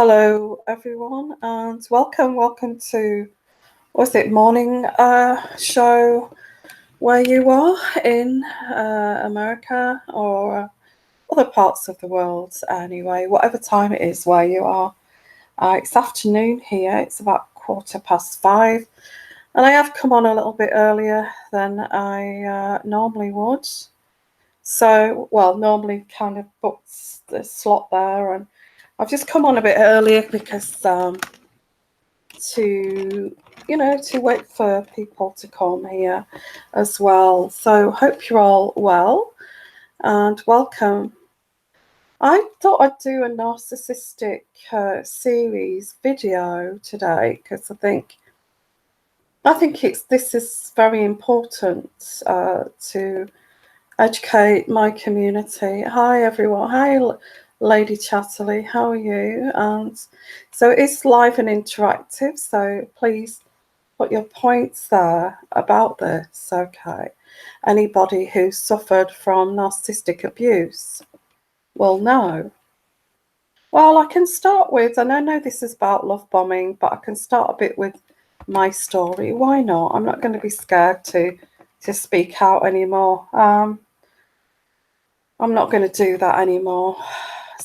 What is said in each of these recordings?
Hello, everyone, and welcome to, was it morning show where you are in America or other parts of the world anyway, whatever time it is where you are. It's afternoon here, it's about 5:15, and I have come on a little bit earlier than I normally would. So, well, normally kind of booked the slot there, and I've just come on a bit earlier because to wait for people to come here as well. So hope you're all well and welcome. I thought I'd do a narcissistic series video today because I think this is very important to educate my community. Hi everyone. Hi Lady Chatterley, how are you? And so it's live and interactive, so please put your points there about this, okay? Anybody who suffered from narcissistic abuse will know. Well, I can start with, and I know this is about love bombing, but I can start a bit with my story. Why not? I'm not going to be scared to speak out anymore. I'm not going to do that anymore.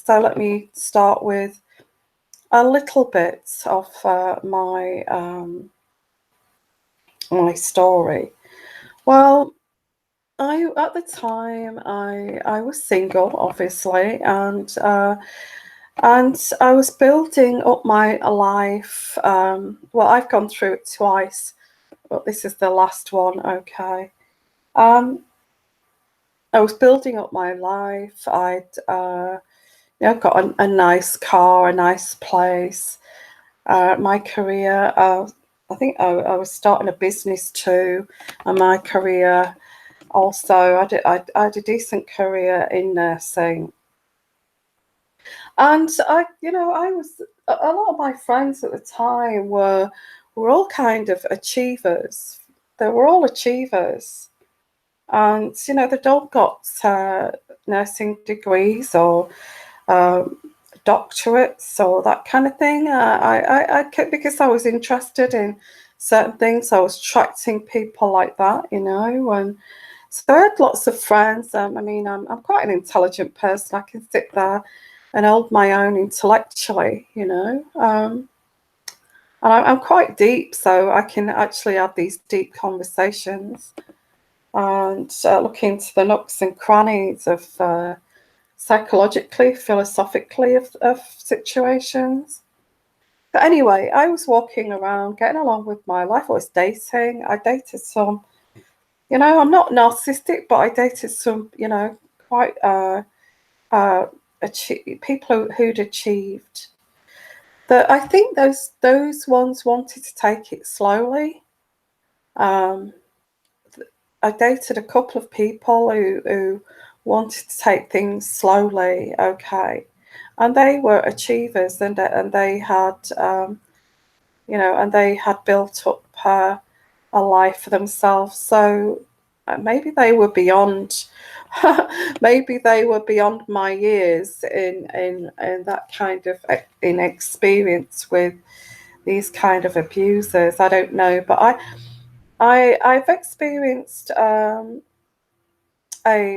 So let me start with a little bit of my story. Well, at the time I was single, obviously, and I was building up my life. Well, I've gone through it twice, but this is the last one. Okay. I was building up my life. I'd got a nice car, a nice place. My career, I think I was starting a business too, and my career also, I had a decent career in nursing. And I was, a lot of my friends at the time were all kind of achievers. They were all achievers. And, they'd all got nursing degrees or doctorates or that kind of thing. Because I was interested in certain things, I was attracting people like that, and so I had lots of friends. I'm quite an intelligent person. I can sit there and hold my own intellectually, and I'm quite deep, so I can actually have these deep conversations and look into the nooks and crannies of psychologically, philosophically of situations. But anyway, I was walking around, getting along with my life. I was dating. I dated some, I'm not narcissistic, but I dated some, quite people who'd achieved. That I think those ones wanted to take it slowly. I dated a couple of people who wanted to take things slowly, okay, and they were achievers, and they had, and they had built up a life for themselves. So maybe they were beyond, maybe they were beyond my years in that kind of experience with these kind of abusers. I don't know, but I've experienced a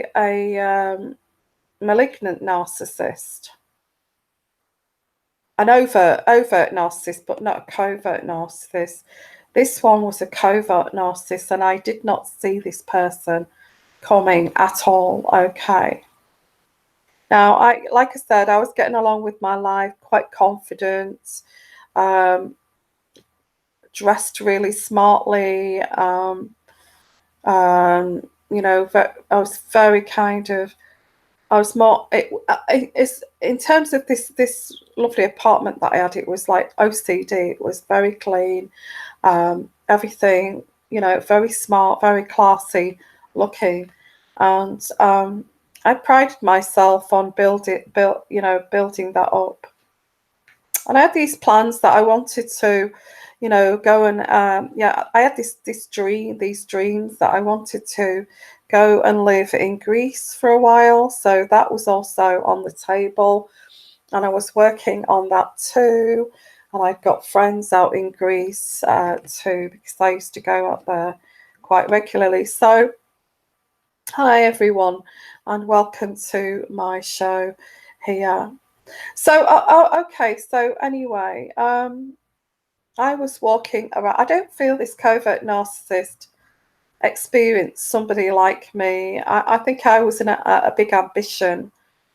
malignant narcissist, an overt narcissist, but not a covert narcissist. This one was a covert narcissist, and I did not see this person coming at all. Okay. Now, like I said, I was getting along with my life, quite confident, dressed really smartly. I was very kind of, I was more, it's in terms of this lovely apartment that I had, it was like OCD. It was very clean, everything, very smart, very classy looking. And I prided myself on building that up. And I had these plans that I wanted to, go and I had these dreams that I wanted to go and live in Greece for a while. So that was also on the table. and I was working on that too. And I've got friends out in Greece too, because I used to go out there quite regularly. So, hi everyone, and welcome to my show here. So, okay. So anyway, I was walking around. I don't feel this covert narcissist experienced somebody like me. I think I was in a big ambition,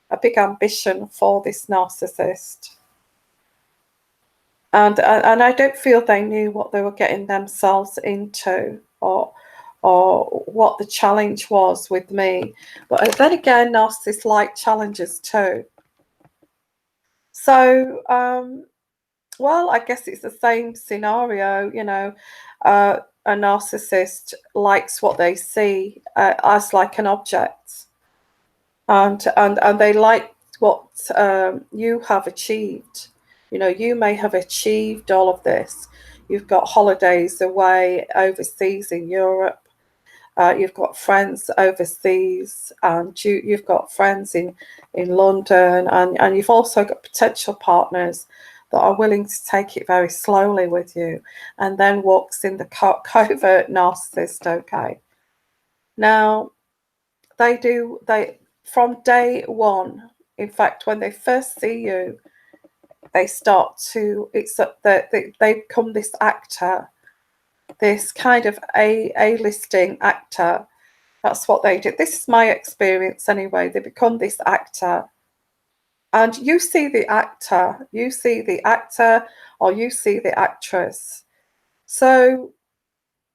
for this narcissist. And I don't feel they knew what they were getting themselves into, or what the challenge was with me. But then again, narcissists like challenges too. So, well, I guess it's the same scenario. A narcissist likes what they see as like an object, and they like what you have achieved. You may have achieved all of this. You've got holidays away overseas in Europe. You've got friends overseas, and you've got friends in London, and you've also got potential partners that are willing to take it very slowly with you. And then walks in the covert narcissist. Okay, now they from day one. In fact, when they first see you, they start to they become this actor, this kind of A-listing actor. That's what they do. This is my experience anyway. They become this actor, and you see the actor, or you see the actress. So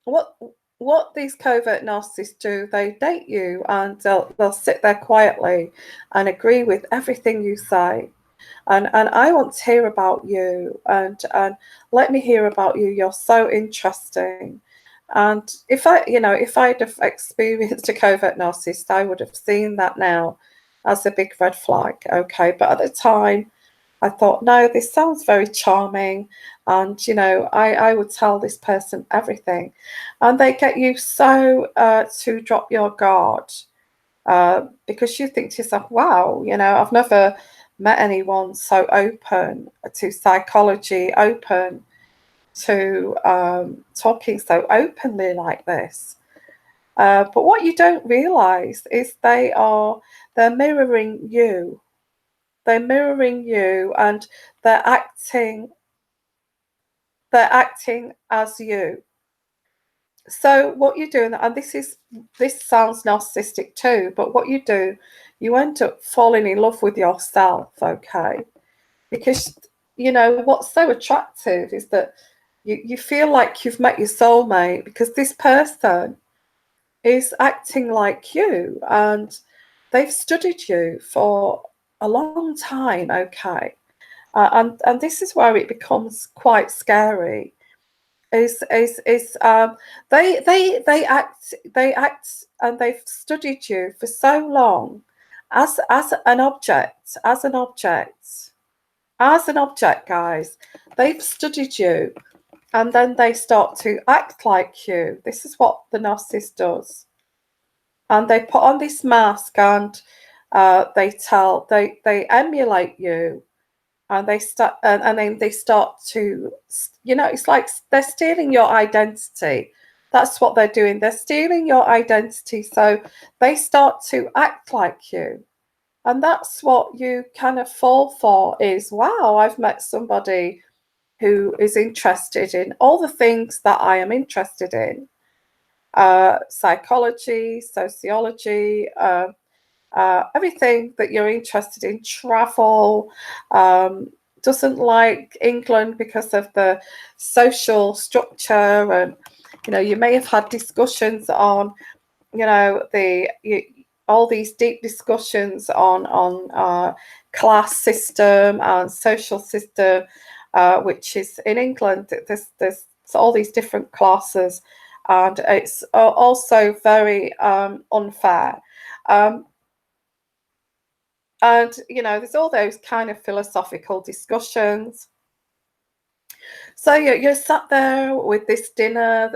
what these covert narcissists do, they date you, and they'll sit there quietly and agree with everything you say. And I want to hear about you, and let me hear about you. You're so interesting. And if I'd have experienced a covert narcissist, I would have seen that now as a big red flag. Okay, but at the time, I thought, no, this sounds very charming, and I would tell this person everything, and they get you so to drop your guard, because you think to yourself, wow, I've never met anyone so open to psychology, open to talking so openly like this. But what you don't realize is they're mirroring you. They're mirroring you, and they're acting as you. So what you do, and this sounds narcissistic too, but what you do, you end up falling in love with yourself, okay? Because what's so attractive is that you feel like you've met your soulmate, because this person is acting like you, and they've studied you for a long time, okay? And this is where it becomes quite scary. They act and they've studied you for so long as an object, guys. They've studied you, and then they start to act like you. This is what the narcissist does, and they put on this mask, and they emulate you, and then they start to, it's like they're stealing your identity. That's what they're doing. They're stealing your identity, so they start to act like you. And that's what you kind of fall for, is, wow, I've met somebody who is interested in all the things that I am interested in. Psychology, sociology, everything that you're interested in, travel, doesn't like England because of the social structure, and you may have had discussions on all these deep discussions on class system and social system, which is in England. There's all these different classes, and it's also very unfair. And there's all those kind of philosophical discussions. So you're sat there with this dinner,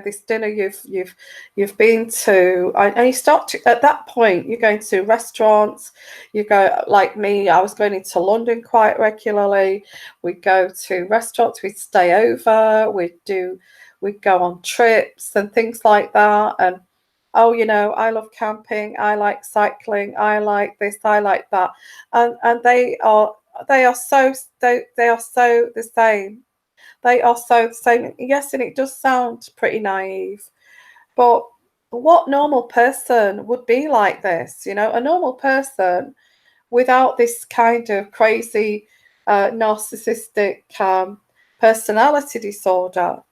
this dinner you've been to, and you start to, at that point, you're going to restaurants. You go, like me, I was going into London quite regularly. We'd go to restaurants, we'd stay over, we'd go on trips and things like that. And oh, I love camping, I like cycling, I like this, I like that. And they are so the same. They are so the same. Yes, and it does sound pretty naive, but what normal person would be like this? A normal person without this kind of crazy narcissistic personality disorder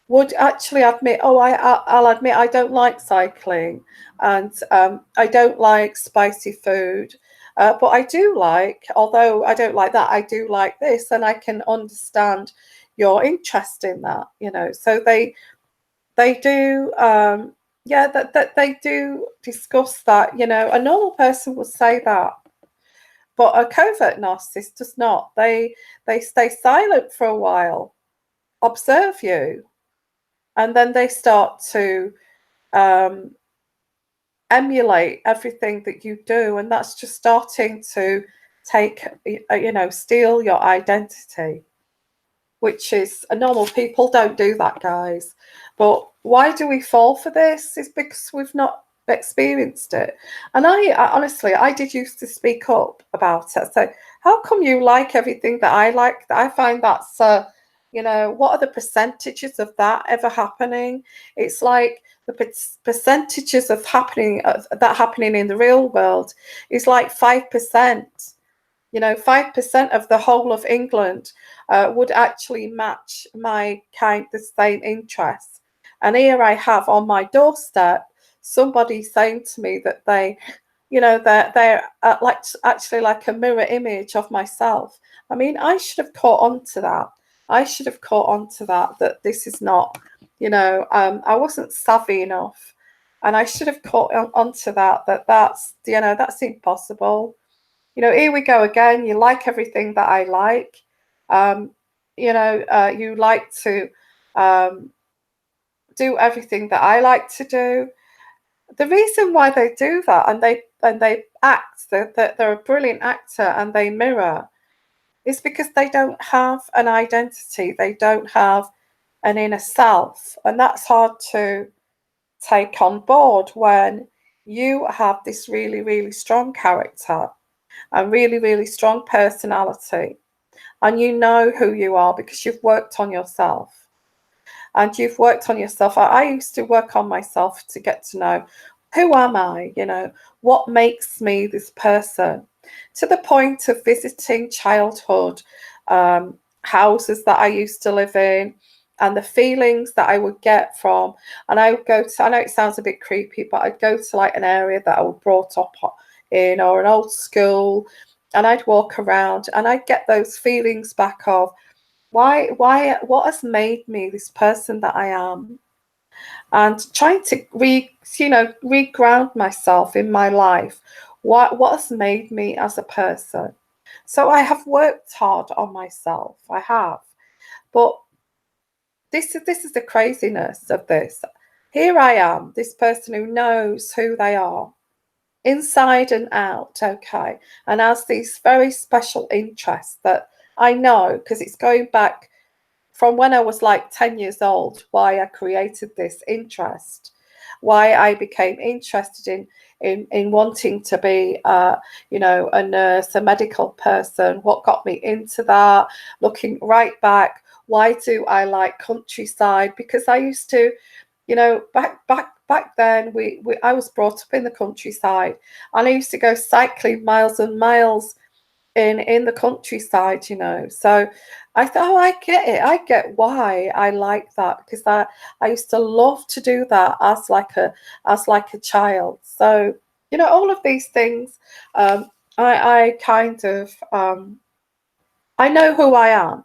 would actually admit, oh, I'll admit I don't like cycling, and I don't like spicy food. But I do like, although I don't like that, I do like this, and I can understand your interest in that. So they do, yeah, that they do discuss that. A normal person would say that, but a covert narcissist does not. They stay silent for a while, observe you, and then they start to um, emulate everything that you do, and that's just starting to take, steal your identity, which is normal people don't do that, guys. But why do we fall for this? Is because we've not experienced it. And I honestly, I did used to speak up about it. So how come you like everything that I like? I find that's what are the percentages of that ever happening? It's like the percentages of that happening in the real world is like 5%. 5% of the whole of England would actually match the same interests. And here I have on my doorstep somebody saying to me that they're like actually like a mirror image of myself. I mean, I should have caught on to that. That this is not, I wasn't savvy enough, and I should have caught on to that's impossible. Here we go again. You like everything that I like. You like to do everything that I like to do. The reason why they do that, and they act that they're a brilliant actor and they mirror, is because they don't have an identity. They don't have an inner self, and that's hard to take on board when you have this really, really strong character and really, really strong personality, and you know who you are because you've worked on yourself. And you've worked on yourself. I used to work on myself to get to know, who am I? What makes me this person? To the point of visiting childhood houses that I used to live in, and the feelings that I would get from, and I would go to, I know it sounds a bit creepy, but I'd go to like an area that I was brought up in, or an old school, and I'd walk around and I'd get those feelings back of what has made me this person that I am, and trying to reground myself in my life. What has made me as a person? So I have worked hard on myself. I have, but this is the craziness of this. Here I am, this person who knows who they are, inside and out, okay, and has these very special interests that I know, because it's going back from when I was like 10 years old, why I created this interest, why I became interested in wanting to be, a nurse, a medical person, what got me into that, looking right back, why do I like countryside? Because I used to, back then, I was brought up in the countryside, and I used to go cycling miles and miles in the countryside, So I thought, oh, I get it. I get why I like that, because I used to love to do that as like a child. So all of these things, I kind of I know who I am.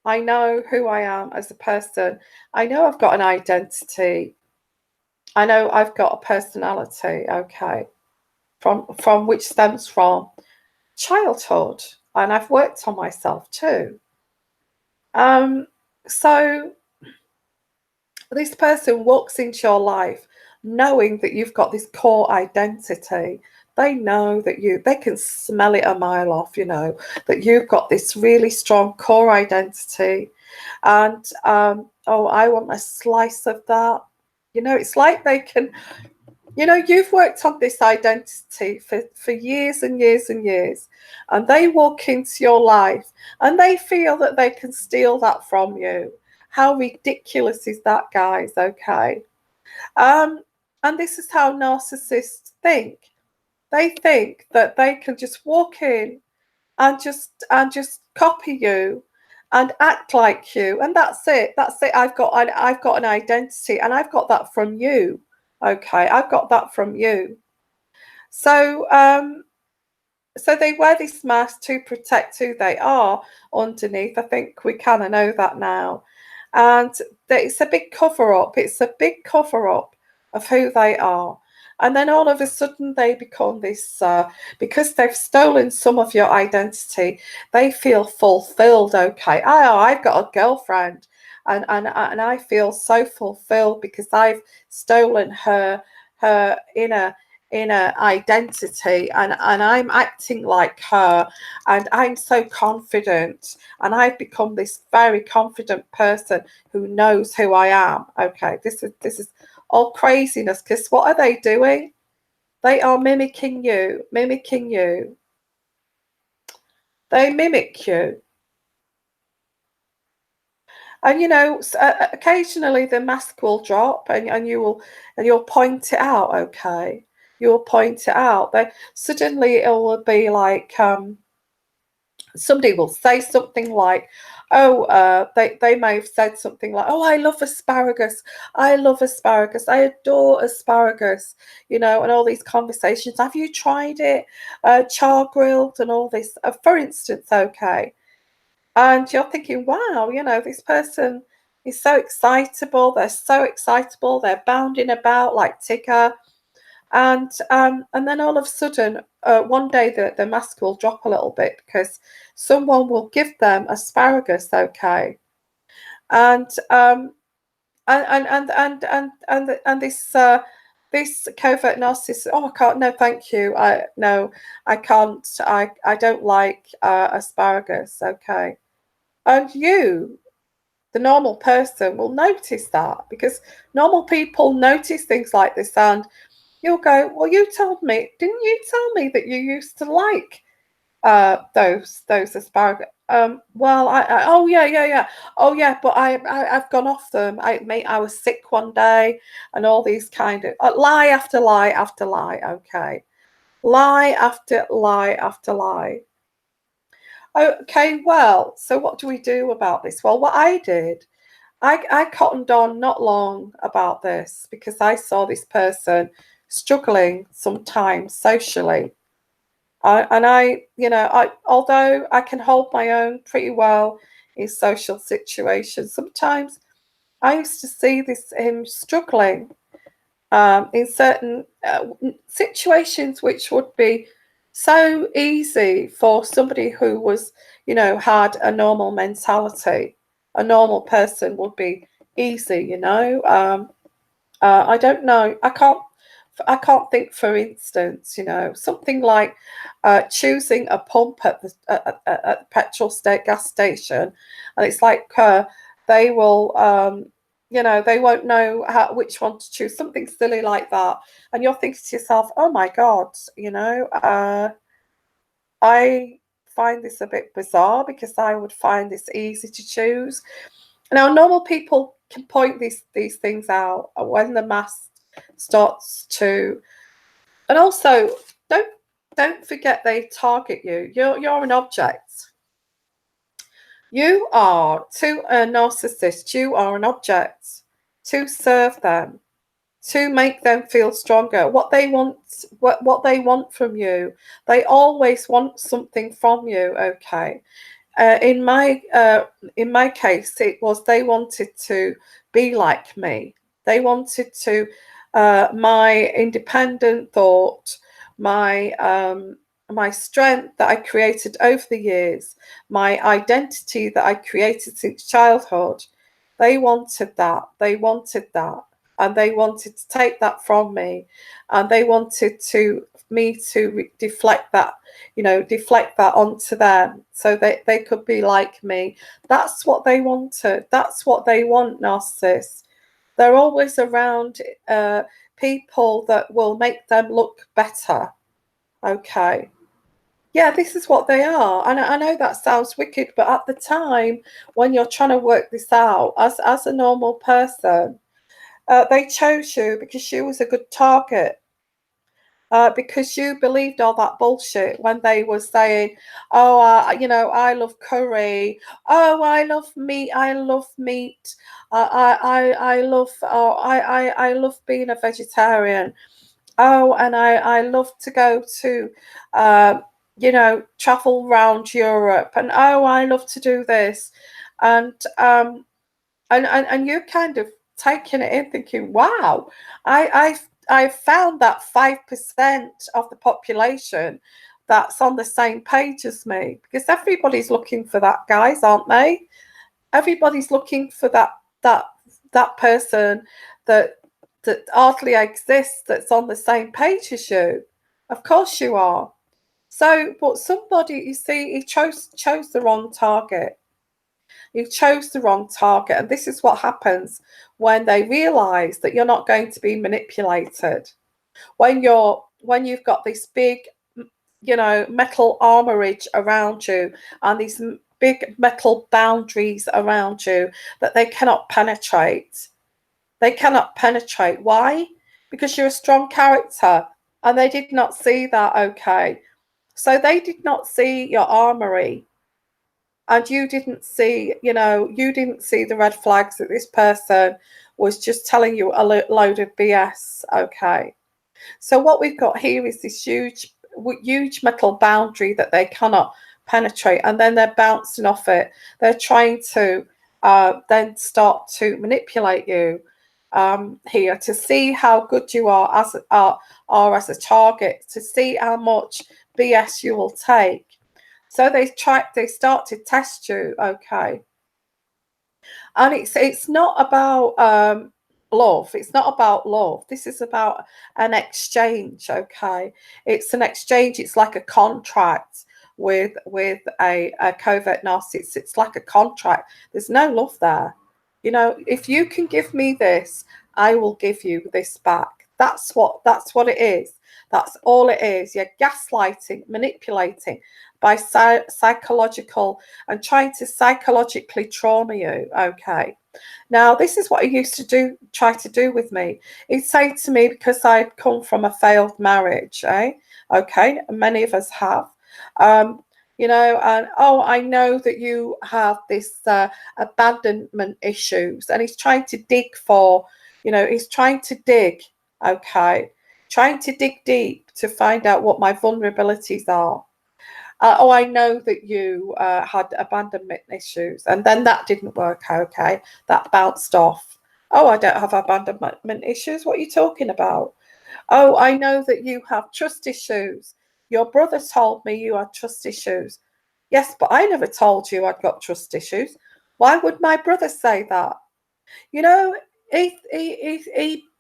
I know who I am as a person. I know I've got an identity. I know I've got a personality, okay, from which stems from childhood, and I've worked on myself too. So this person walks into your life knowing that you've got this core identity. They know that they can smell it a mile off, that you've got this really strong core identity. And, oh, I want a slice of that. It's like they can, you've worked on this identity for years and years and years, and they walk into your life and they feel that they can steal that from you. How ridiculous is that, guys? Okay. And this is how narcissists think. They think that they can just walk in and just copy you and act like you, and that's it. I've got an identity, and I've got that from you. Okay, I've got that from you. So so they wear this mask to protect who they are underneath. I think we kind of know that now. And it's a big cover up. It's a big cover up of who they are. And then all of a sudden they become this, because they've stolen some of your identity, they feel fulfilled. Okay, I've got a girlfriend, and I feel so fulfilled because I've stolen her inner identity, and I'm acting like her, and I'm so confident, and I've become this very confident person who knows who I am. Okay, this is all craziness, because what are they doing? They are mimicking you. They mimic you. And occasionally the mask will drop, and you'll point it out. Okay, you'll point it out. Suddenly it will be like, somebody will say something like, oh, they may have said something like, oh, I love asparagus, I adore asparagus, and all these conversations. Have you tried it, char grilled and all this, for instance? Okay. And you're thinking, wow, this person is so excitable, they're bounding about like Tigger. And then all of a sudden, one day the mask will drop a little bit, because someone will give them asparagus. Okay. And this covert narcissist, oh, I can't, no, thank you, I can't, I don't like asparagus. Okay. And you, the normal person, will notice that, because normal people notice things like this, and you'll go, well, didn't you tell me that you used to like those asparagus? Well, oh yeah. Oh yeah, but I've gone off them. I was sick one day, and all these kind of lie after lie after lie. Okay, lie after lie after lie. Okay, well, so what do we do about this? Well, what I did, I cottoned on not long about this, because I saw this person struggling sometimes socially. Although I can hold my own pretty well in social situations, sometimes I used to see him struggling in certain situations, which would be so easy for somebody who was, had a normal mentality. A normal person would be easy, I don't know. I can't think, for instance, something like choosing a pump at the petrol gas station, and it's like they will, they won't know which one to choose. Something silly like that, and you're thinking to yourself, "Oh my God," I find this a bit bizarre, because I would find this easy to choose. Now, normal people can point these things out when the mask starts to, and also don't forget they target you. You're an object. You are, to a narcissist, you are an object to serve them, to make them feel stronger. What they want from you, they always want something from you. Okay. In my case, it was they wanted to be like me. They wanted to my independent thought, my my strength that I created over the years, my identity that I created since childhood, they wanted that. They wanted that. And they wanted to take that from me. And they wanted me to deflect that, deflect that onto them so that they could be like me. That's what they wanted. That's what they want, narcissists. They're always around people that will make them look better. Okay. Yeah, this is what they are. And I know that sounds wicked, but at the time when you're trying to work this out as a normal person, they chose you because you was a good target. Because you believed all that bullshit when they were saying, "Oh, I love curry. Oh, I love meat. I love meat. I love. Oh, I love being a vegetarian. Oh, and I love to go to, travel around Europe. And oh, I love to do this." And and you're kind of taking it in, thinking, "Wow, I found that 5% of the population that's on the same page as me," because everybody's looking for that, guys, aren't they? Everybody's looking for that person that hardly exists that's on the same page as you. Of course you are. So, but somebody, you see, he chose the wrong target. You chose the wrong target. And this is what happens when they realize that you're not going to be manipulated. When you've got this big, metal armorage around you and these big metal boundaries around you that they cannot penetrate. They cannot penetrate. Why? Because you're a strong character. And they did not see that, okay? So they did not see your armory. And you didn't see, you didn't see the red flags that this person was just telling you a load of BS, okay? So what we've got here is this huge metal boundary that they cannot penetrate, and then they're bouncing off it. They're trying to then start to manipulate you here to see how good you are as a target, to see how much BS you will take. So they start to test you, okay? And it's not about love. It's not about love. This is about an exchange, okay? It's an exchange. It's like a contract with a covert narcissist. It's like a contract. There's no love there. If you can give me this, I will give you this back. That's what it is. That's all it is. You're gaslighting, manipulating by psychological and trying to psychologically trauma you. Okay. Now, this is what he used to try to do with me. He'd say to me, because I'd come from a failed marriage, okay, many of us have, and oh, I know that you have this abandonment issues, and he's trying to dig for, he's trying to dig, okay, trying to dig deep to find out what my vulnerabilities are. Oh, I know that you had abandonment issues, and then that didn't work. Okay, that bounced off. Oh, I don't have abandonment issues. What are you talking about? Oh, I know that you have trust issues. Your brother told me you had trust issues. Yes, but I never told you I'd got trust issues. Why would my brother say that? He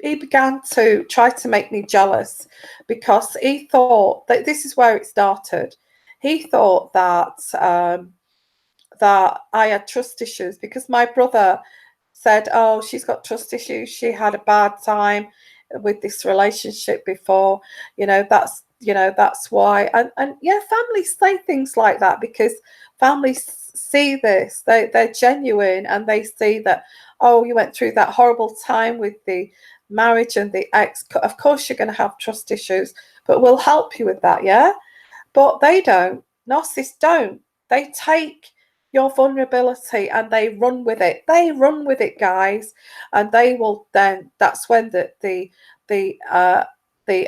began to try to make me jealous because he thought that this is where it started. He thought that that I had trust issues because my brother said, "Oh, she's got trust issues. She had a bad time with this relationship before. That's why." And yeah, families say things like that because families see this. They're genuine and they see that, oh, you went through that horrible time with the marriage and the ex. Of course, you're going to have trust issues, but we'll help you with that, yeah? But they don't. Narcissists don't. They take your vulnerability and they run with it. They run with it, guys, and they will then. That's when the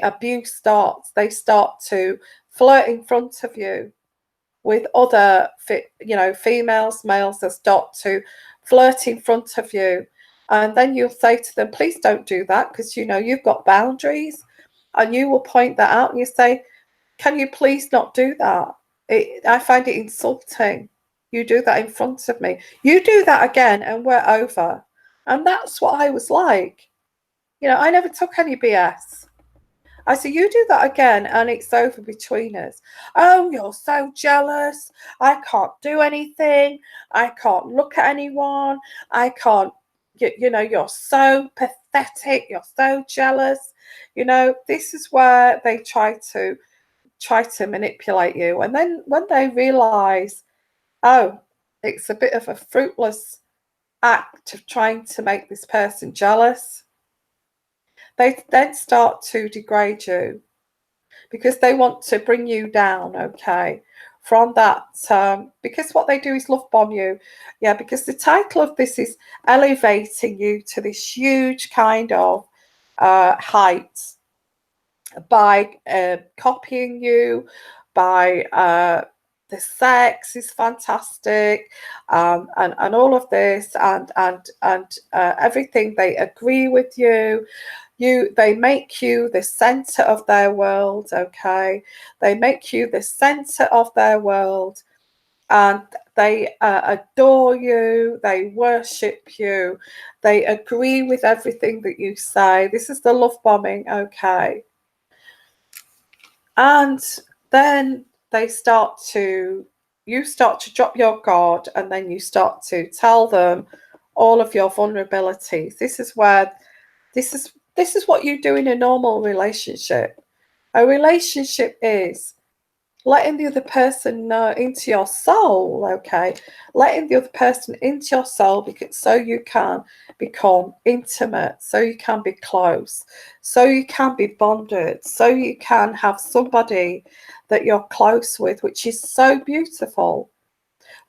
abuse starts. They start to flirt in front of you with other, females, males. That start to flirt in front of you, and then you'll say to them, "Please don't do that," because you've got boundaries, and you will point that out and you say, can you please not do that? I find it insulting. You do that in front of me. You do that again and we're over. And that's what I was like. You know, I never took any BS. I said, you do that again and it's over between us. Oh, you're so jealous. I can't do anything. I can't look at anyone. I can't, you know, you're so pathetic. You're so jealous. You know, this is where they try to manipulate you. And then when they realize, oh, it's a bit of a fruitless act of trying to make this person jealous, they then start to degrade you because they want to bring you down, okay, from that, because what they do is love bomb you. Yeah, because the title of this is elevating you to this huge kind of height by copying you, by the sex is fantastic, and all of this, and everything. They agree with you. They make you the center of their world, okay? They make you the center of their world, and they adore you, they worship you, they agree with everything that you say. This is the love bombing, okay? And then you start to drop your guard, and then you start to tell them all of your vulnerabilities. This is what you do in a normal relationship. A relationship is letting the other person know into your soul, okay? Letting the other person into your soul, because so you can become intimate, so you can be close, so you can be bonded, so you can have somebody that you're close with, which is so beautiful.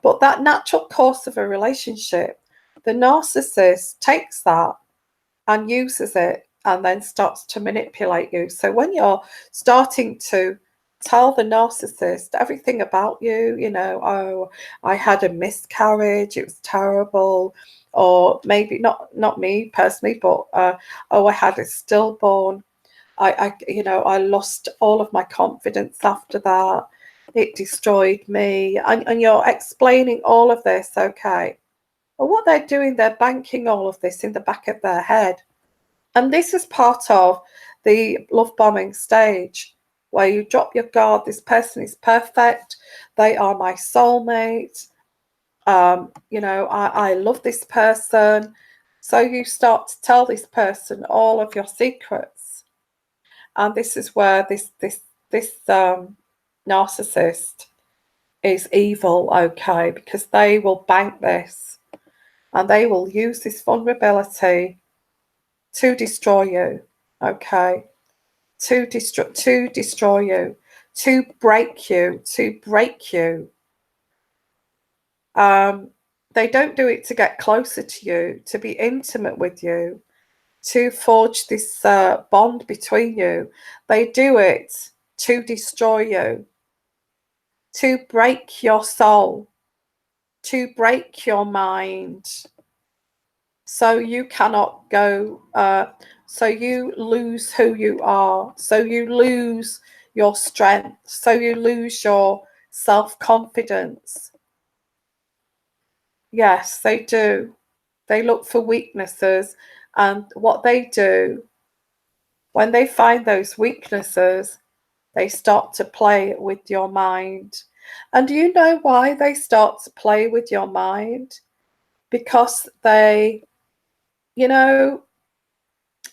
But that natural course of a relationship, the narcissist takes that and uses it and then starts to manipulate you. So when you're starting to tell the narcissist everything about you, you know, oh, I had a miscarriage, it was terrible, or maybe not me personally, but oh, I had a stillborn, I you know, I lost all of my confidence after that, it destroyed me, and you're explaining all of this, okay? Well, what they're doing, they're banking all of this in the back of their head. And this is part of the love bombing stage, where you drop your guard. This person is perfect. They are my soulmate. You know, I love this person. So you start to tell this person all of your secrets. And this is where this narcissist is evil, okay, because they will bank this and they will use this vulnerability to destroy you, okay, to destroy you, to break you, they don't do it to get closer to you, to be intimate with you, to forge this bond between you. They do it to destroy you, to break your soul, to break your mind, so you cannot go, so you lose who you are, so you lose your strength, so you lose your self-confidence. Yes, they do. They look for weaknesses, and what they do, when they find those weaknesses, they start to play with your mind. And do you know why they start to play with your mind? Because they, you know,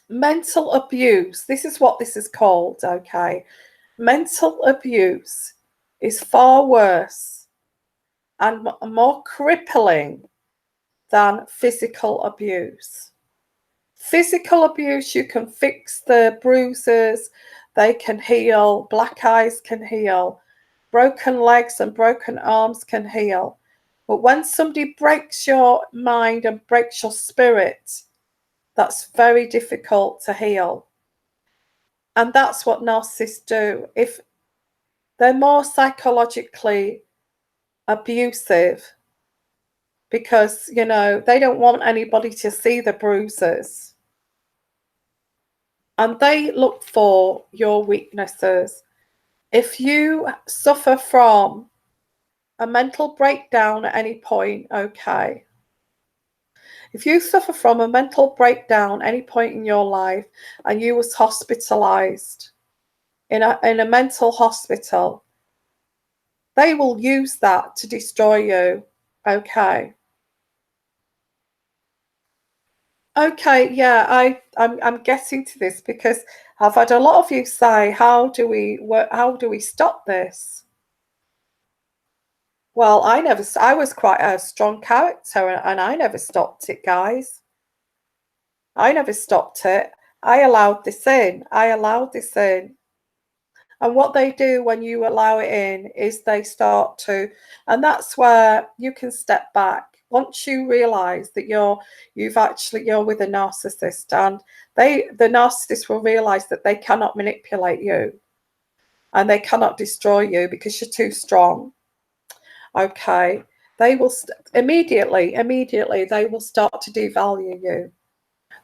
mental abuse, this is what this is called, okay? Mental abuse is far worse and more crippling than physical abuse. Physical abuse, you can fix the bruises, they can heal, black eyes can heal, broken legs and broken arms can heal. But when somebody breaks your mind and breaks your spirit, that's very difficult to heal. And that's what narcissists do. If they're more psychologically abusive, because, you know, they don't want anybody to see the bruises. And they look for your weaknesses. If you suffer from a mental breakdown at any point, okay. If you suffer from a mental breakdown at any point in your life and you was hospitalized in a mental hospital, they will use that to destroy you. Okay. Okay, yeah, I'm getting to this because I've had a lot of you say, how do we stop this? Well, I was quite a strong character and I never stopped it, guys. I never stopped it. I allowed this in. I allowed this in. And what they do when you allow it in is they start to, and that's where you can step back. Once you realize that you're with a narcissist, and the narcissist will realize that they cannot manipulate you and they cannot destroy you because you're too strong. Okay. They will immediately they will start to devalue you.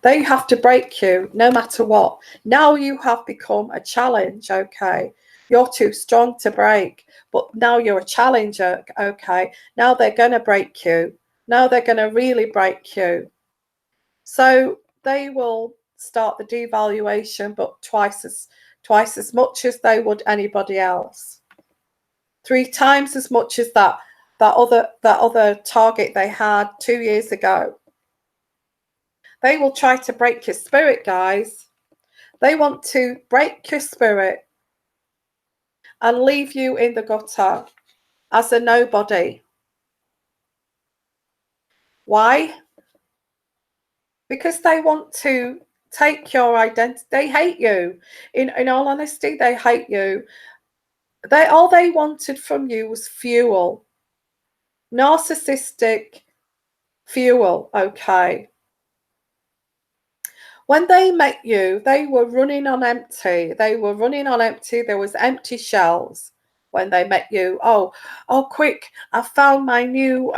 They have to break you no matter what. Now you have become a challenge, okay? You're too strong to break, but now you're a challenger, okay? Now they're going to break you. Now they're going to really break you. So they will start the devaluation, but twice as much as they would anybody else. 3 times as much as that other target they had 2 years ago. They will try to break your spirit, guys. They want to break your spirit and leave you in the gutter as a nobody. Why? Because they want to take your identity. They hate you. In all honesty, they hate you. All they wanted from you was fuel. Narcissistic fuel, okay. When they met you, they were running on empty. They were running on empty. There was empty shells when they met you. Oh, quick! I found my new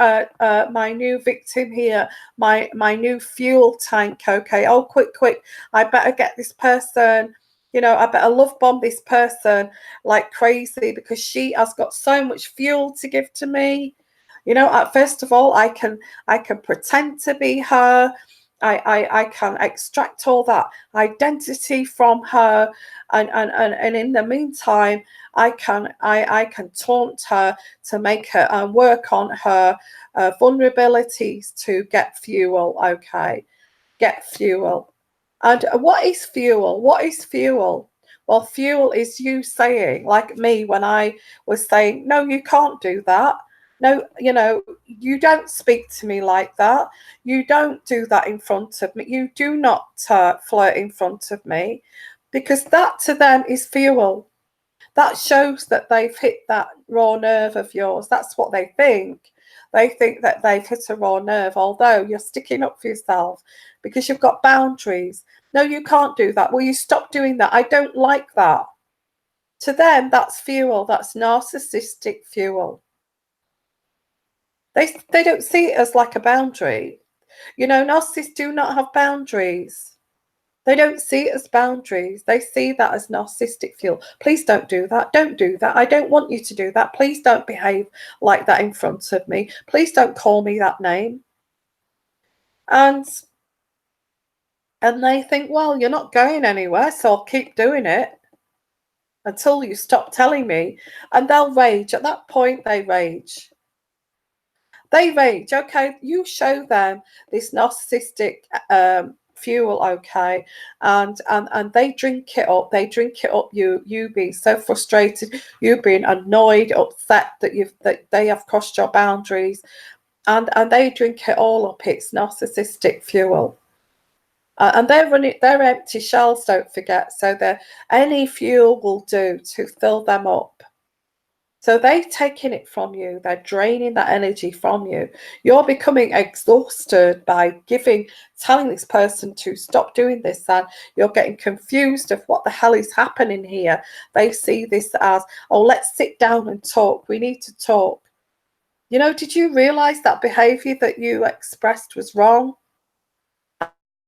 victim here. My new fuel tank. Okay. Oh, quick! I better get this person. You know, I better love bomb this person like crazy because she has got so much fuel to give to me. You know, first of all, I can pretend to be her. I can extract all that identity from her, and in the meantime, I can taunt her to make her work on her vulnerabilities to get fuel. Okay, get fuel. And what is fuel? What is fuel? Well, fuel is you saying, like me when I was saying, no, you can't do that. No, you know, you don't speak to me like that. You don't do that in front of me. You do not flirt in front of me, because that to them is fuel. That shows that they've hit that raw nerve of yours. That's what they think. They think that they've hit a raw nerve, although you're sticking up for yourself because you've got boundaries. No, you can't do that. Will you stop doing that? I don't like that. To them, that's fuel. That's narcissistic fuel. They don't see it as like a boundary. You know, narcissists do not have boundaries. They don't see it as boundaries. They see that as narcissistic fuel. Please don't do that. Don't do that. I don't want you to do that. Please don't behave like that in front of me. Please don't call me that name. And they think, well, you're not going anywhere, so I'll keep doing it until you stop telling me. And they'll rage. At that point, they rage. They rage. Okay, you show them this narcissistic fuel, okay, and they drink it up. They drink it up. You being so frustrated, you being annoyed, upset that they have crossed your boundaries, and they drink it all up. It's narcissistic fuel. And they're empty shells, don't forget. So any fuel will do to fill them up. So they've taken it from you. They're draining that energy from you. You're becoming exhausted by telling this person to stop doing this, and you're getting confused of what the hell is happening here. They see this as, oh, let's sit down and talk. We need to talk. You know, did you realize that behavior that you expressed was wrong?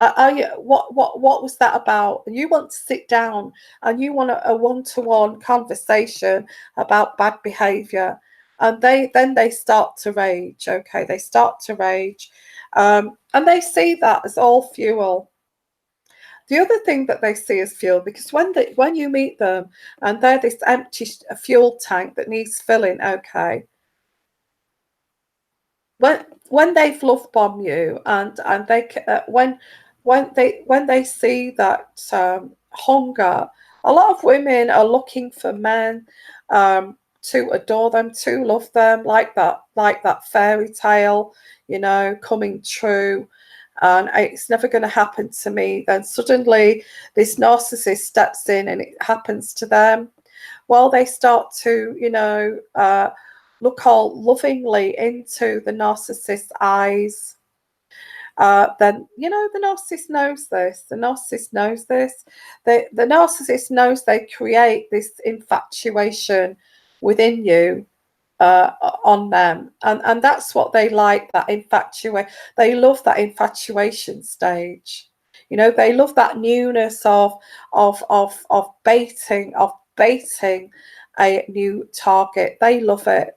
What was that about? And you want to sit down and you want a one-to-one conversation about bad behavior, and they start to rage. Okay, they start to rage, and they see that as all fuel. The other thing that they see as fuel, because when you meet them and they're this empty fuel tank that needs filling, okay, when they've love bombed you, and they when they see that hunger, a lot of women are looking for men to adore them, to love them, like that fairy tale, coming true. And it's never going to happen to me. Then suddenly this narcissist steps in and it happens to them. Well, they start to, look all lovingly into the narcissist's eyes. Then, the narcissist knows this. The narcissist knows this. The narcissist knows they create this infatuation within you, on them, and that's what they like. That infatuation, they love that infatuation stage. They love that newness of baiting a new target. They love it.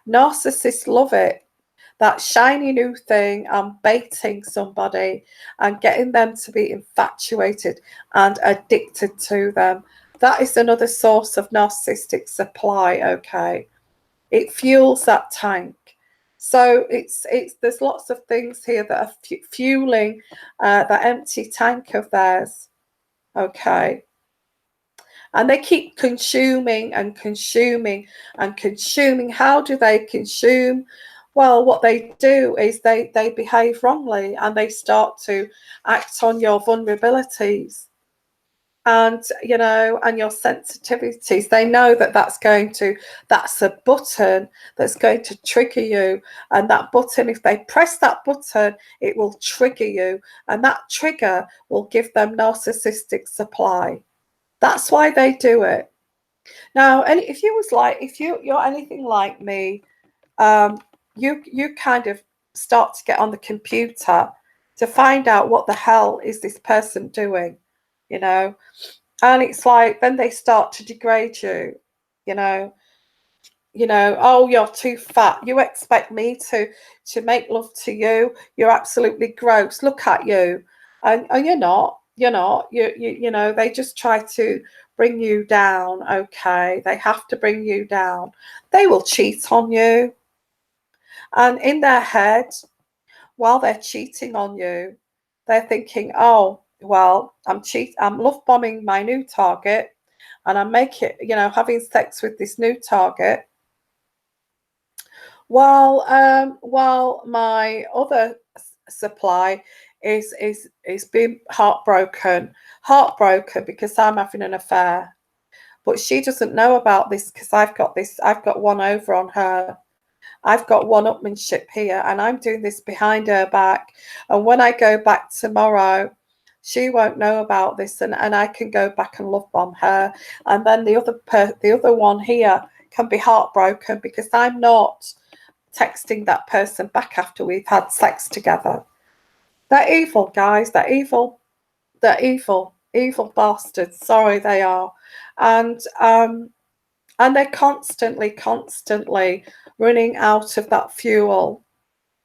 Narcissists love it. That shiny new thing, and baiting somebody and getting them to be infatuated and addicted to them. That is another source of narcissistic supply. Okay, it fuels that tank. So it's there's lots of things here that are fueling that empty tank of theirs. Okay, and they keep consuming and consuming and consuming. How do they consume? Well, what they do is they behave wrongly, and they start to act on your vulnerabilities, and and your sensitivities. They know that that's a button that's going to trigger you, and that button, if they press that button, it will trigger you, and that trigger will give them narcissistic supply. That's why they do it. Now, and if you're anything like me, you kind of start to get on the computer to find out what the hell is this person doing, and it's like then they start to degrade you, you know oh, you're too fat. You expect me to make love to you? You're absolutely gross. Look at you. And you're not they just try to bring you down. Okay, they have to bring you down. They will cheat on you, and in their head, while they're cheating on you, they're thinking, oh, well, I'm love bombing my new target, and I'm having sex with this new target, while my other supply is being heartbroken because I'm having an affair. But she doesn't know about this, because I've got one over on her. I've got one-upmanship here, and I'm doing this behind her back. And when I go back tomorrow, she won't know about this, and I can go back and love bomb her. And then the other one here can be heartbroken because I'm not texting that person back after we've had sex together. They're evil, guys. They're evil. They're evil bastards. Sorry, they are. And they're constantly running out of that fuel.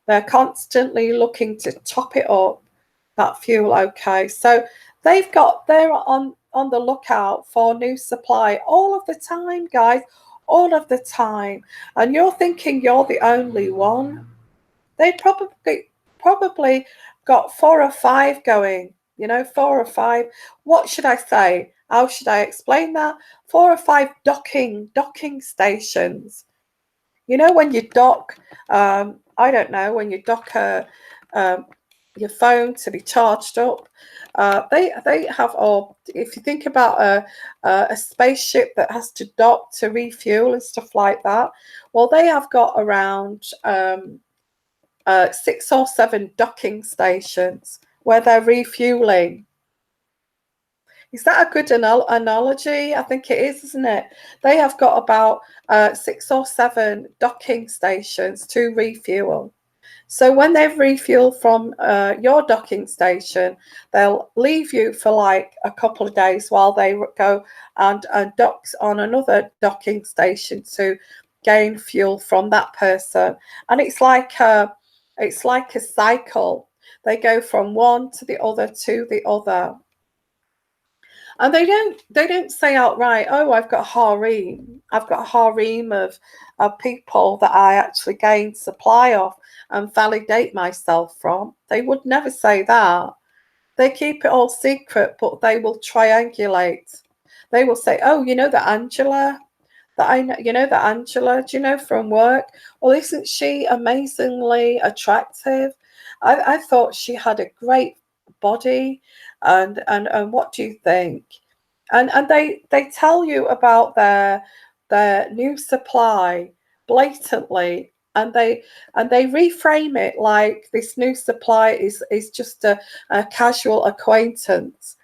They're constantly looking to top it up, that fuel. Okay, so they're on the lookout for new supply all of the time, guys, all of the time. And you're thinking you're the only one. They probably got 4 or 5 going, 4 or 5. What should I say? How should I explain that? 4 or 5 docking stations. When you dock, I don't know, when you dock your phone to be charged up, they have, or if you think about a spaceship that has to dock to refuel and stuff like that, well, they have got around 6 or 7 docking stations where they're refueling. Is that a good analogy? I think it is, isn't it? They have got about 6 or 7 docking stations to refuel. So when they refuel from your docking station, they'll leave you for like a couple of days while they go and dock on another docking station to gain fuel from that person. And it's like a cycle. They go from one to the other to the other. And they don't say outright, oh, I've got a harem. I've got a harem of people that I actually gain supply of and validate myself from. They would never say that. They keep it all secret, but they will triangulate. They will say, oh, you know that Angela that I know, you know that Angela, do you know from work? Well, isn't she amazingly attractive? I thought she had a great body, and what do you think? And they tell you about their new supply blatantly, and they reframe it like this new supply is just a casual acquaintance,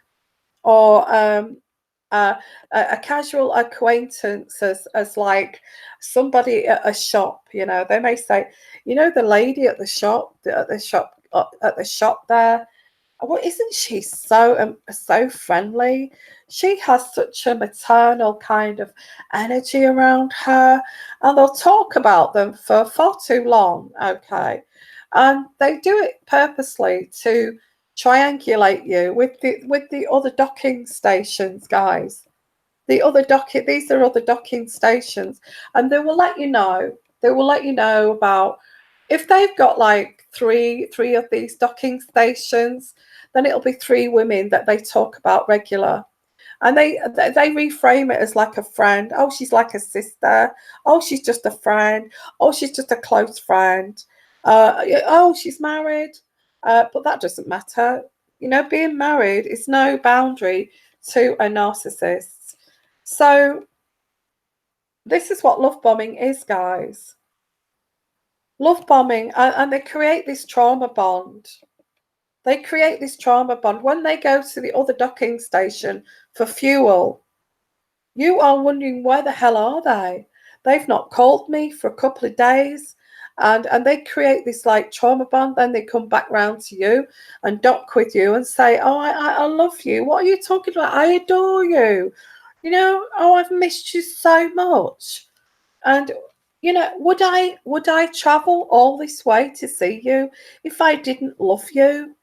or a casual acquaintance as like somebody at a shop. You know, they may say, you know, the lady at the shop there. Well, isn't she so friendly? She has such a maternal kind of energy around her, and they'll talk about them for far too long. Okay, and they do it purposely to triangulate you with the other docking stations, guys. These are other docking stations, and they will let you know. They will let you know about if they've got like three of these docking stations, then it'll be three women that they talk about regular. And they reframe it as like a friend. Oh, she's like a sister. Oh, she's just a friend. Oh, she's just a close friend. Oh, she's married. But that doesn't matter. You know, being married is no boundary to a narcissist. So this is what love bombing is, guys. Love bombing, and they create this trauma bond. They create this trauma bond. When they go to the other docking station for fuel, you are wondering, where the hell are they? They've not called me for a couple of days. And they create this like trauma bond. Then they come back round to you and dock with you and say, oh, I love you. What are you talking about? I adore you. You know, oh, I've missed you so much. And you know, would I travel all this way to see you if I didn't love you?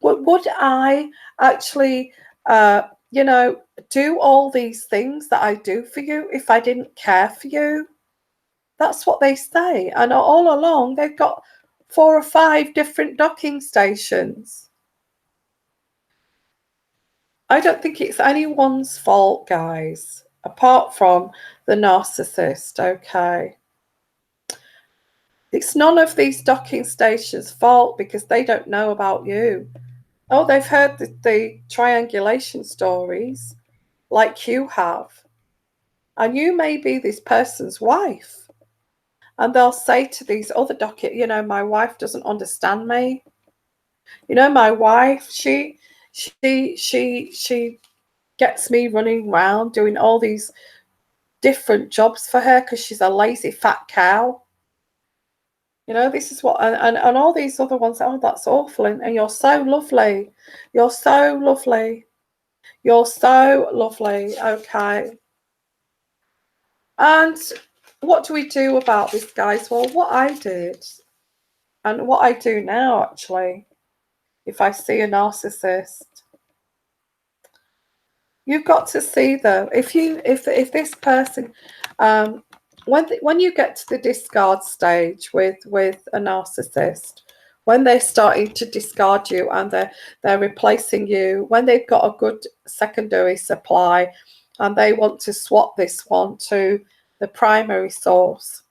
Would I actually, you know, do all these things that I do for you if I didn't care for you? That's what they say. And all along, they've got 4 or 5 different docking stations. I don't think it's anyone's fault, guys, apart from the narcissist, okay? It's none of these docking stations' fault because they don't know about you. Oh, they've heard the triangulation stories like you have. And you may be this person's wife. And they'll say to these other docket, you know, my wife doesn't understand me. You know, my wife, she gets me running around doing all these different jobs for her because she's a lazy fat cow. You know, this is what, and all these other ones, oh, that's awful. And you're so lovely. You're so lovely. You're so lovely. Okay. And what do we do about this, guys? Well, what I did and what I do now, actually, if I see a narcissist, you've got to see them. If this person, when you get to the discard stage with a narcissist, when they're starting to discard you and they're replacing you, when they've got a good secondary supply and they want to swap this one to the primary source,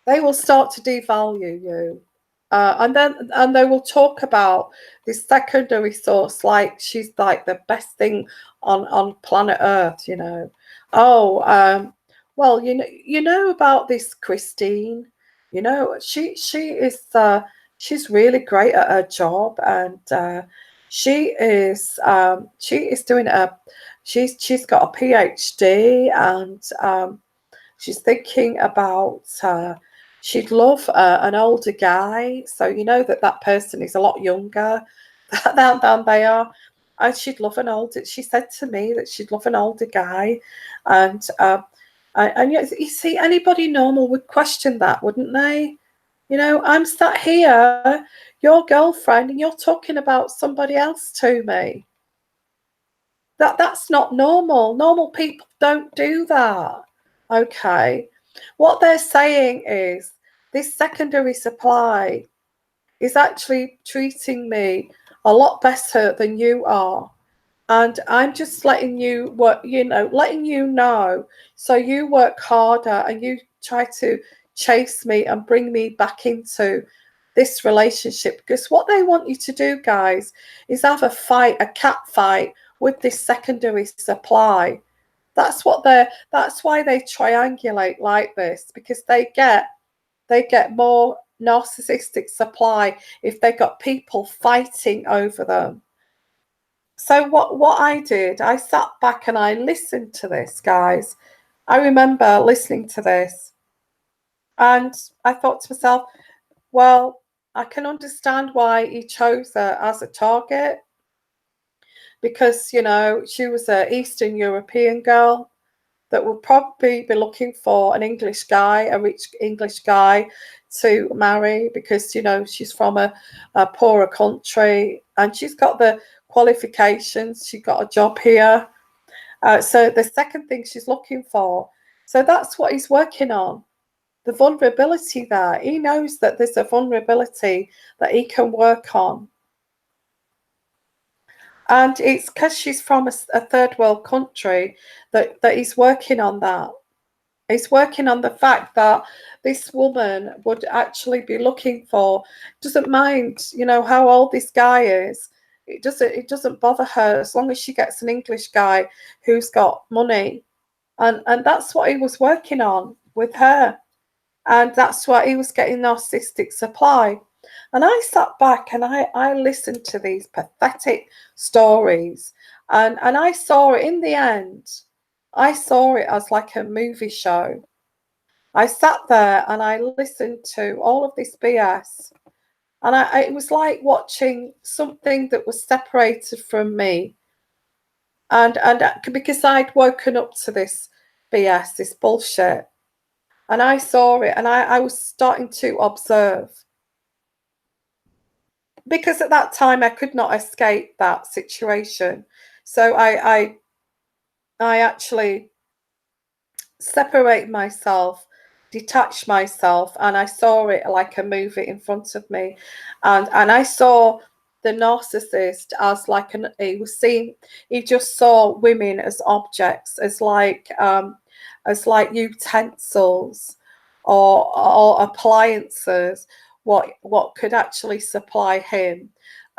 they will start to devalue you. And they will talk about this secondary source like she's like the best thing on planet Earth, you know. Oh, well, you know about this Christine. You know, she is she's really great at her job, and she is doing she's got a PhD, and she's thinking about she'd love an older guy, so you know that person is a lot younger than they are, and she'd love an older. She said to me that she'd love an older guy, and you see, anybody normal would question that, wouldn't they? You know, I'm sat here, your girlfriend, and you're talking about somebody else to me. That's not normal. Normal people don't do that. Okay. What they're saying is this secondary supply is actually treating me a lot better than you are. And I'm just letting you work, letting you know, so you work harder and you try to chase me and bring me back into this relationship. Because what they want you to do, guys, is have a fight, a cat fight with this secondary supply. That's why they triangulate like this, because they get more narcissistic supply if they got people fighting over them. So what I did, I sat back and I listened to this, guys. I remember listening to this, and I thought to myself, well, I can understand why he chose her as a target, because she was an Eastern European girl that would probably be looking for an English guy, a rich English guy to marry, because she's from a poorer country and she's got the qualifications, she got a job here. So the second thing she's looking for, so that's what he's working on, the vulnerability there. He knows that there's a vulnerability that he can work on. And it's because she's from a third world country that he's working on that. He's working on the fact that this woman would actually be looking for, doesn't mind, how old this guy is. It doesn't bother her as long as she gets an English guy who's got money. And that's what he was working on with her. And that's why he was getting narcissistic supply. And I sat back and I listened to these pathetic stories. And I saw it in the end. I saw it as like a movie show. I sat there and I listened to all of this BS. And it was like watching something that was separated from me. And because I'd woken up to this BS, this bullshit. And I saw it and I was starting to observe. Because at that time I could not escape that situation. So I actually separate myself, detach myself, and I saw it like a movie in front of me. And I saw the narcissist as like he just saw women as objects, as like utensils or appliances, what could actually supply him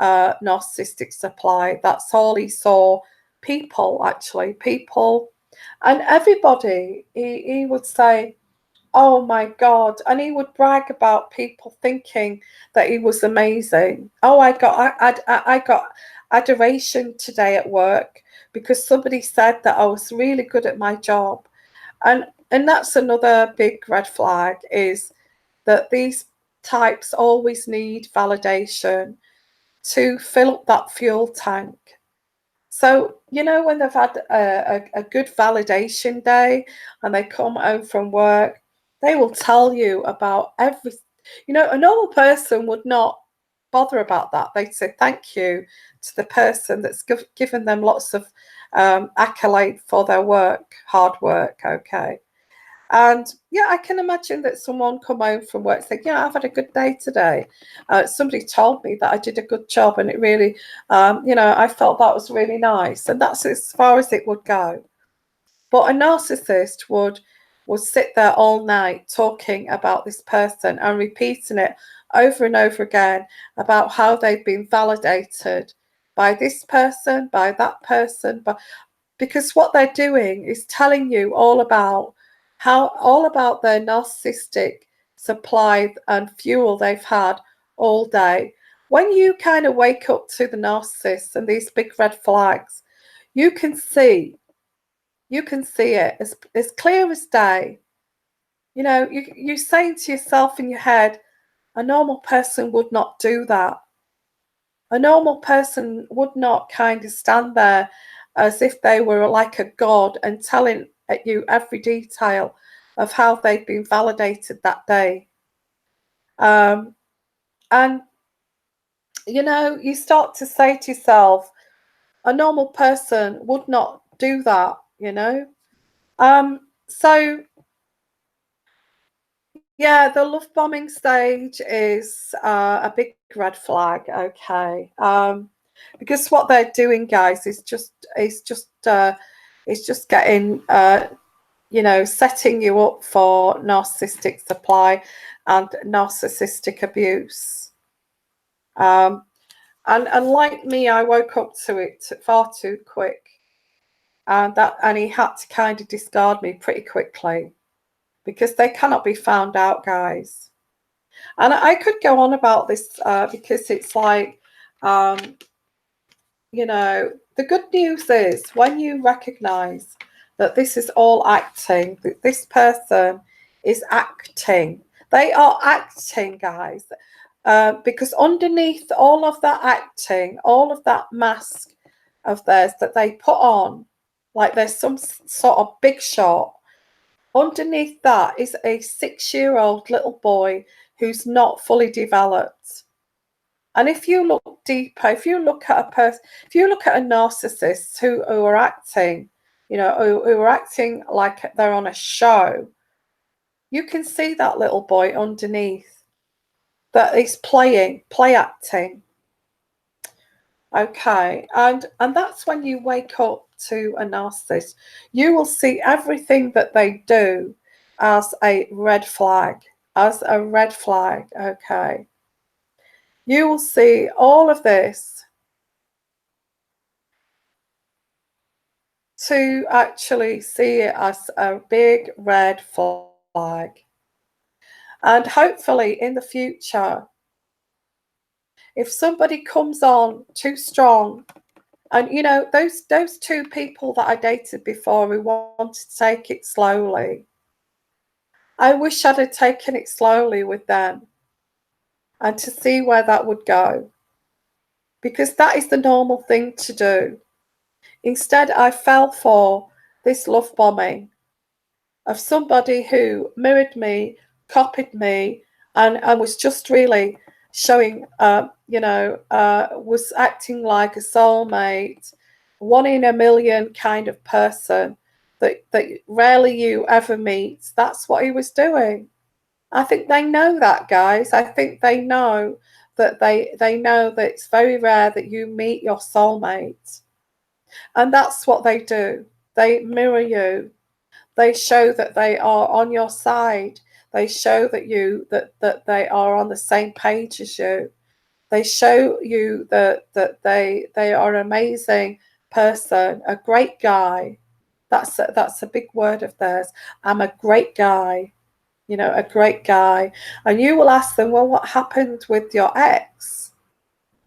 narcissistic supply. That's all he saw. People, and everybody. He would say, oh my God, and he would brag about people thinking that he was amazing. Oh, I got adoration today at work because somebody said that I was really good at my job. And that's another big red flag, is that these types always need validation to fill up that fuel tank. So, when they've had a good validation day and they come home from work, they will tell you about every, a normal person would not bother about that. They'd say thank you to the person that's given them lots of accolade for their work, hard work, okay? And yeah, I can imagine that someone come home from work saying, yeah, I've had a good day today. Somebody told me that I did a good job and it really, I felt that was really nice. And that's as far as it would go. But a narcissist would sit there all night talking about this person and repeating it over and over again about how they've been validated by this person, by that person, because what they're doing is telling you all about their narcissistic supply and fuel they've had all day. When you kind of wake up to the narcissist and these big red flags, you can see it as clear as day. You know, you saying to yourself in your head, a normal person would not do that. A normal person would not kind of stand there as if they were like a god and telling at you every detail of how they've been validated that day. And you know, you start to say to yourself, a normal person would not do that, you know. So yeah, the love bombing stage is a big red flag. Okay, because what they're doing, guys, is just getting you know, setting you up for narcissistic supply and narcissistic abuse. And like me, I woke up to it far too quick, and he had to kind of discard me pretty quickly because they cannot be found out, guys. And I could go on about this because it's like, you know, the good news is when you recognize that this is all acting, that this person is acting, they are acting, guys. Because underneath all of that acting, all of that mask of theirs that they put on, like there's some sort of big shot, underneath that is a 6-year-old little boy who's not fully developed. And if you look deeper, if you look at a person, if you look at a narcissist who are acting, you know, who are acting like they're on a show, you can see that little boy underneath that is play acting. Okay, and that's when you wake up to a narcissist. You will see everything that they do as a red flag, as a red flag. Okay, you will see all of this to actually see it as a big red flag. And hopefully in the future, if somebody comes on too strong, and you know, those two people that I dated before who wanted to take it slowly, I wish I'd have taken it slowly with them and to see where that would go, because that is the normal thing to do. Instead, I fell for this love bombing of somebody who mirrored me, copied me, and was just really showing, you know, was acting like a soulmate, one in a million kind of person that rarely you ever meet. That's what he was doing. I think they know that, guys. I think they know that they know that it's very rare that you meet your soulmate. And that's what they do. They mirror you. They show that they are on your side. They show that that they are on the same page as you. They show you that they are an amazing person, a great guy. That's a big word of theirs. I'm a great guy. You know, a great guy. And you will ask them, well, what happened with your ex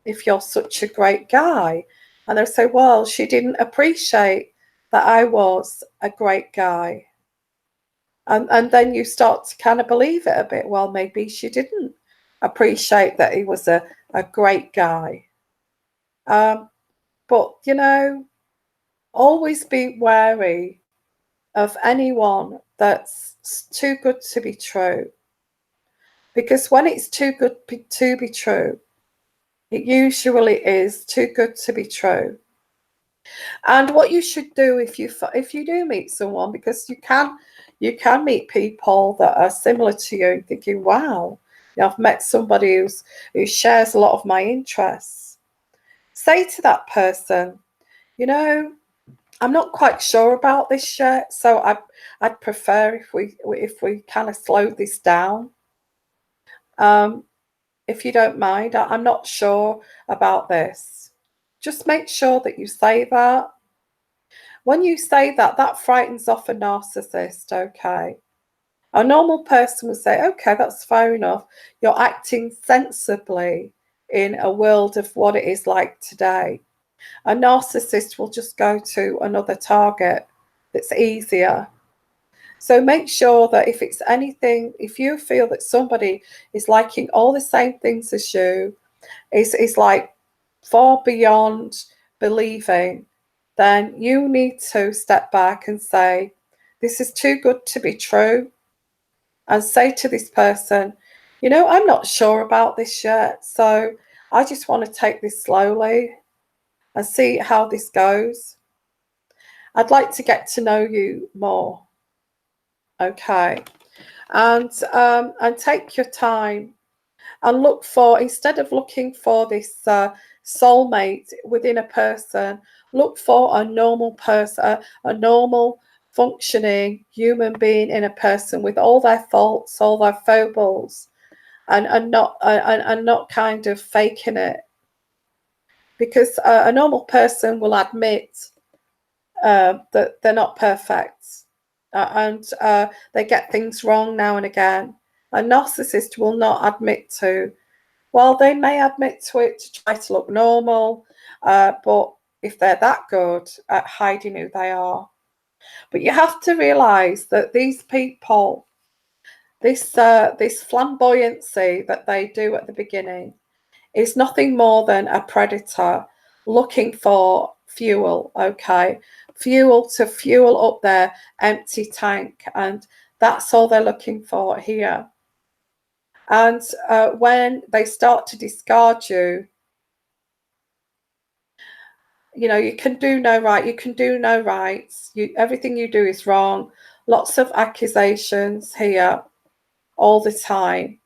if you're such a great guy? And they'll say, well, she didn't appreciate that I was a great guy. And then you start to kind of believe it a bit. Well, maybe she didn't appreciate that he was a great guy. But, you know, always be wary of anyone that's too good to be true. Because when it's too good to be true, it usually is too good to be true. And what you should do if you do meet someone, because you can meet people that are similar to you, thinking, wow, you know, I've met somebody who shares a lot of my interests. Say to that person, you know, I'm not quite sure about this yet, so I'd prefer if we kind of slow this down. If you don't mind, I'm not sure about this. Just make sure that you say that. When you say that, that frightens off a narcissist, okay? A normal person would say, okay, that's fair enough. You're acting sensibly in a world of what it is like today. A narcissist will just go to another target that's easier. So make sure that if it's anything, if you feel that somebody is liking all the same things as you, is like far beyond believing, then you need to step back and say, this is too good to be true. And say to this person, you know, I'm not sure about this yet. So I just want to take this slowly and see how this goes. I'd like to get to know you more. Okay. And take your time and look for, instead of looking for this soulmate within a person, look for a normal person, a normal functioning human being in a person with all their faults, all their foibles, and not kind of faking it, because a normal person will admit that they're not perfect, and they get things wrong now and again. A narcissist will not admit to, well, they may admit to it to try to look normal, but if they're that good at hiding who they are. But you have to realize that these people, this flamboyancy that they do at the beginning, is nothing more than a predator looking for fuel, okay? Fuel to fuel up their empty tank, and that's all they're looking for here. And when they start to discard you, you know, you can do no right, you can do no rights, everything you do is wrong. Lots of accusations here all the time.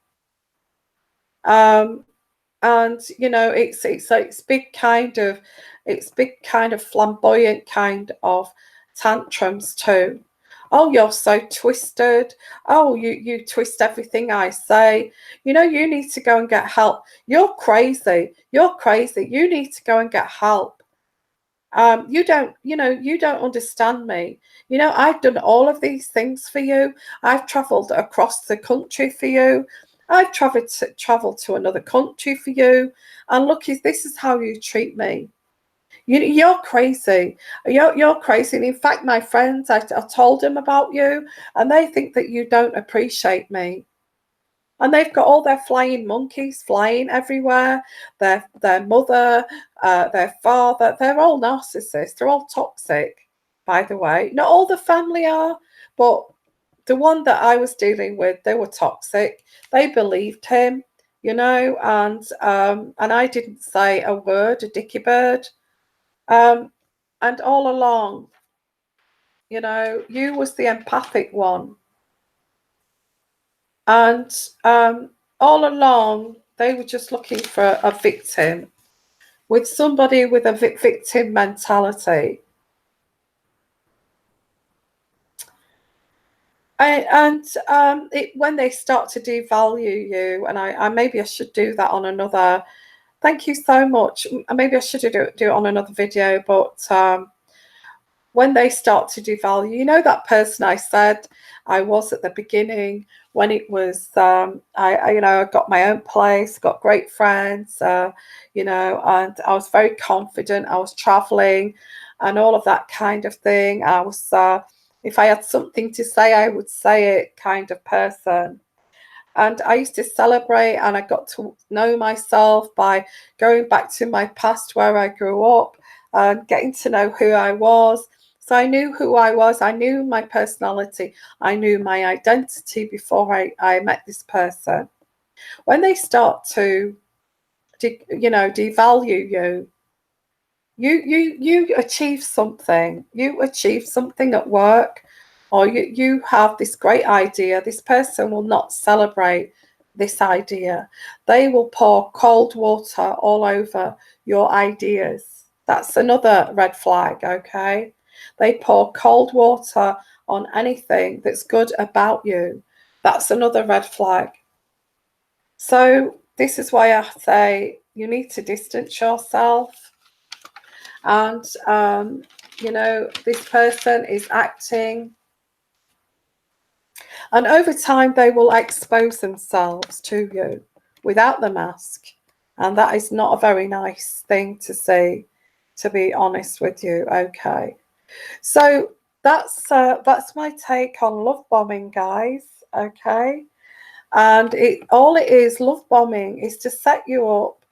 And you know, it's big kind of flamboyant kind of tantrums too. Oh, you're so twisted. Oh, you twist everything I say. You know, you need to go and get help. You're crazy. You're crazy. You need to go and get help. You don't understand me. You know, I've done all of these things for you. I've traveled across the country for you. I've traveled to another country for you. And look, this is how you treat me. You're crazy. You're crazy. And in fact, my friends, I told them about you, and they think that you don't appreciate me. And they've got all their flying monkeys flying everywhere. Their mother, their father, they're all narcissists. They're all toxic, by the way. Not all the family are, but the one that I was dealing with, they were toxic. They believed him, you know, and I didn't say a word, a dicky bird. And all along, you know, you was the empathic one. And all along, they were just looking for a victim, with somebody with a victim mentality. And when they start to devalue you, and I maybe I should do that on another. Thank you so much. Maybe I should do it on another video. But when they start to devalue, you know, that person I said I was at the beginning, when it was I got my own place, got great friends, you know, and I was very confident. I was traveling and all of that kind of thing. I was if I had something to say, I would say it kind of person. And I used to celebrate, and I got to know myself by going back to my past where I grew up and getting to know who I was. So I knew who I was. I knew my personality. I knew my identity before I met this person. When they start to, devalue you, you achieve something. You achieve something at work, or you have this great idea. This person will not celebrate this idea. They will pour cold water all over your ideas. That's another red flag, okay? They pour cold water on anything that's good about you. That's another red flag. So this is why I say you need to distance yourself. And you know, this person is acting, and over time they will expose themselves to you without the mask, and that is not a very nice thing to see, to be honest with you. Okay, so that's my take on love bombing, guys. Okay, and all it is, love bombing, is to set you up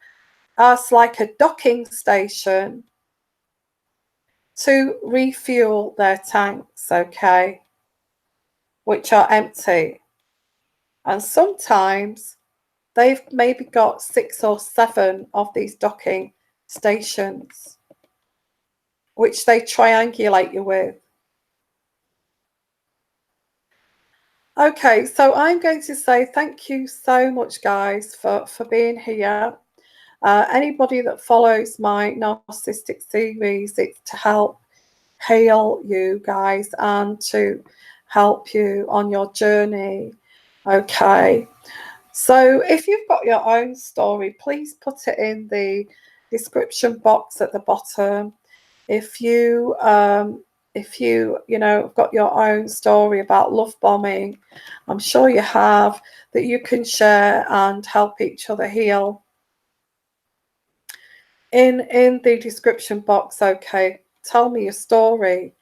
as like a docking station to refuel their tanks, okay, which are empty. And sometimes they've maybe got 6 or 7 of these docking stations, which they triangulate you with. Okay, so I'm going to say thank you so much, guys, for being here. Anybody that follows my narcissistic series, it's to help heal you guys and to help you on your journey. Okay, so if you've got your own story, please put it in the description box at the bottom. If you got your own story about love bombing, I'm sure you have, that you can share and help each other heal. In the description box, okay, tell me your story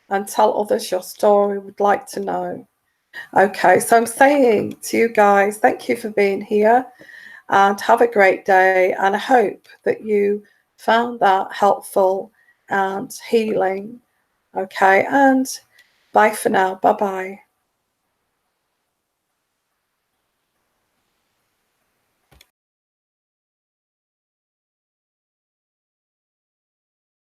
and tell others your story. Would like to know. Okay, so I'm saying to you guys, thank you for being here and have a great day. And I hope that you found that helpful and healing. Okay, and bye for now. Bye-bye.